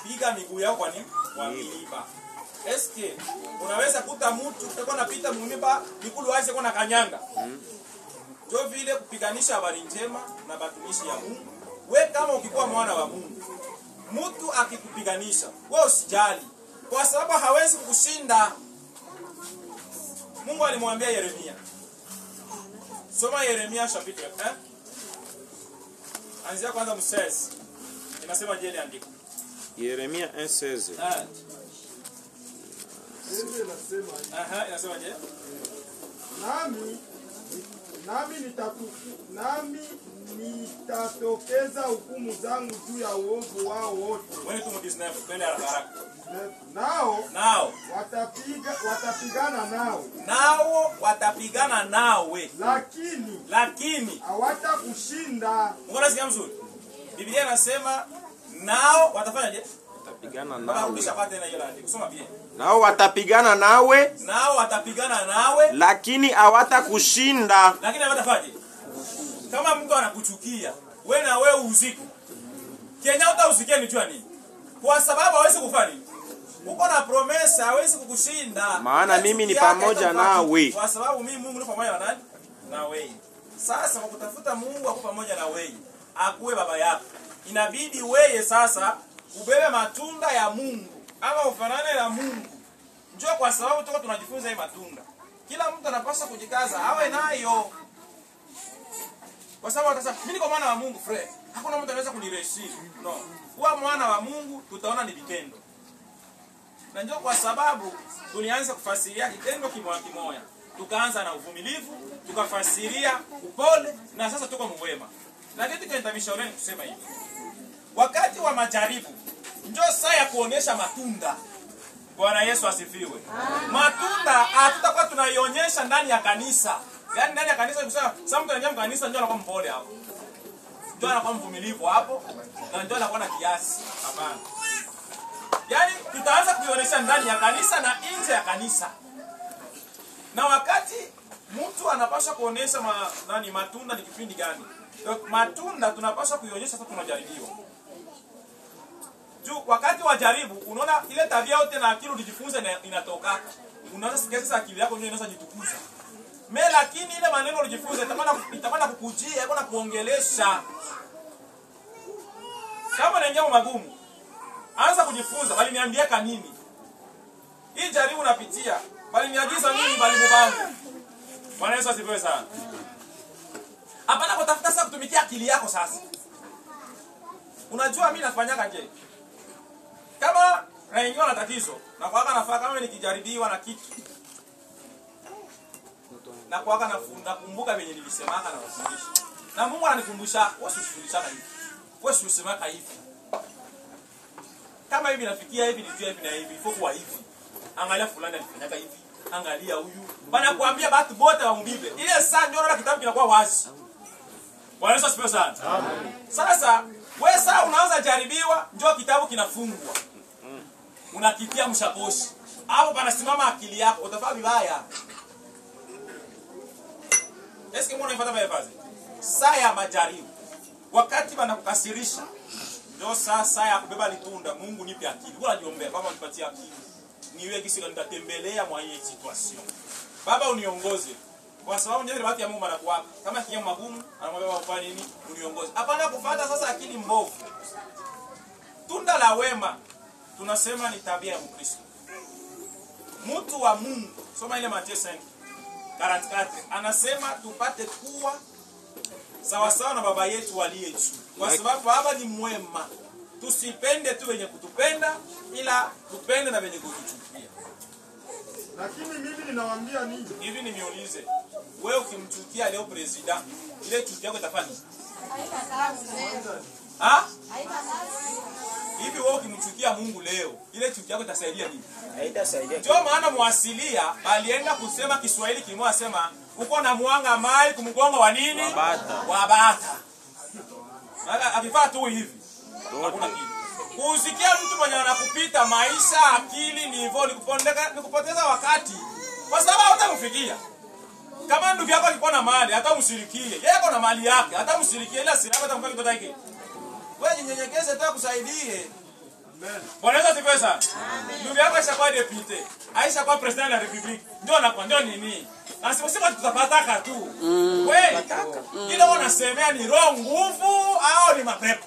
piga miguu yao kwa nini? Kwa miiba. Eske unaweza kuta mtu utakuwa unapita mumiba mikulu waise kwa kanyanga. Ndio vile kupiganisha habari njema na batumishi ya Mungu. We kama ukikuwa mwana wa Mungu, mtu akikupiganisha, wewe usijali kwa sababu hawezi kukushinda. Mungu alimwambia Yeremia. Soma Yeremia chapitre 1. Anzia kwanza mstari. Inasema je ile andiko? Yeremia 1:16. Inasema je? Nami nitatokeza hukumu zangu juu ya uovu wao wote. Wewe tu 19 twende haraka. Nao watapigana nao. Nao watapigana nawe. Lakini hawatakushinda. Mbona sikia mzuri? Biblia inasema nao watafanya je? Watapigana nawe. Rudisha pate na hiyo andiko. Soma Biblia. Nao watapigana nawe. Nao watapigana nawe. Lakini hawatakushinda. Lakini hawatafanya. Kama mtu anakuchukia, wewe na wewe uzike. Kenya utausikia ni jua nini? Kwa sababu hawezi kufanya. Uko na promesa hawezi kukushinda. Maana mimi ni pamoja nawe. Kwa sababu mimi Mungu ni pamoja na nani? Na wewe. Sasa kwa kutafuta Mungu ako pamoja na wewe, akuwe baba yako, inabidi wewe sasa ubebe matunda ya Mungu ama ufanane na Mungu. Njoo kwa sababu tuko tunajifunza hii matunda. Kila mtu anapaswa kujikaza awe nayo. Kwa sababu atasema mimi niko mwana wa Mungu friend. Hakuna mtu anaweza kunireshia. No. Kuwa mwana wa Mungu tutaona ni vitendo. Na njoo kwa sababu tulianza kufasiria kitendo kimoja. Tukaanza na uvumilivu, tukafasiria upole na sasa tuko mwema. Lakini tukaendanisha kusema hivi. Wakati wa majaribu njoo saa ya kuonesha matunda. Bwana Yesu asifiwe. Matunda hatutakuwa tunaionyesha ndani ya kanisa. Yaani ndani ya kanisa kusema sasa mtu anaingia kanisa njoo anakuwa mpole hapo. Njoo anakuwa mvumilivu hapo na njoo anakuwa na kiasi. Hapana. Yaani tutaanza kuionyesha ndani ya kanisa na nje ya kanisa. Na wakati mtu anapaswa kuonesha matunda ni kipindi gani? Matunda tunapaswa kuionyesha sasa tunajaribiwa. Juu wakati wa jaribu unaona ile tabia yote na akili ulijifunza inatoka. Unaanza sikia sasa akili yako ndio inaanza jitukuza. Lakini ile maneno ulijifunza itakwenda kukujia, iko na kuongelesha. Kama ni jambo magumu, anza kujifunza bali niambie kanini. Hii jaribu unapitia, bali niagiza nini bali mbangu. Bwana Yesu asifiwe sana. Hapana kutafuta sasa kutumikia akili yako sasa. Unajua mimi nafanyaga je? Kama naingia na tatizo, na kwa nafaa kama nikijaribiwa na kitu. Na kwa nakumbuka venye nilisemaka na kufundisha. Na Mungu ananikumbusha, wasifundishana hivi. Wewe usisemaka hivi. Kama hivi nafikia hivi nijue hivi na hivi, kwa hivi. Angalia fulani anafanyaka hivi. Angalia huyu. Bana kuambia watu wote wa Biblia. Ile saa ndio na kitabu kinakuwa wazi. Bwana Yesu asifiwe sana. Amen. Sasa wewe saa unaanza jaribiwa, njoo kitabu kinafungwa. Unakitia mshakoshi. Hapo panasimama akili yako, utafanya vibaya. Eske mbona ifuata baya fazi? Saa ya majaribu. Wakati wanakukasirisha, ndio saa ya kubeba litunda. Mungu nipe akili. Bora niombee kama unipatie akili. Niwe kisi nitatembelea mwa hii situation. Baba uniongoze. Kwa sababu ndio watu ya Mungu anakuwa. Kama kinyama magumu, anamwambia baba ufanye nini? Uniongoze. Hapana kufuata sasa akili mbovu. Tunda la wema tunasema ni tabia ya Mkristo. Mtu wa Mungu, soma ile Mathayo 5:44, anasema tupate kuwa sawa sawa na baba yetu aliye juu. Kwa sababu baba ni mwema. Tusipende tu wenye kutupenda ila tupende na wenye kutuchukia. Lakini mimi ninawaambia nini? Hivi niulize, wewe ukimchukia leo president, ile chuki yako itafanya nini? Hivi wewe ukimchukia Mungu leo, ile chuki yako itasaidia nini? Haitasaidia. Ndio maana Mwasilia alienda kusema Kiswahili kimoja asema uko na mwanga mai kumgongo wa nini? Wabata. Akifaa tu hivi. Hakuna kitu. Kusikia mtu mwenye anakupita maisha, akili, nivo ni kupoteza wakati. Kwa sababu hutamfikia. Kama ndugu yako alikuwa na mali, hata msirikie. Yeye ako na mali yake, hata msirikie ila siri hata mfanye mtoto yake. Wewe jinyenyekeze tu akusaidie. Bwana Yesu asifiwe sana. Ndugu yako ashakuwa deputy, Aisha kwa president la republic. Ndio anakuwa ndio nini? Na sisi tutapataka tu. Wewe, ile unasemea ni roho nguvu au ni mapepo?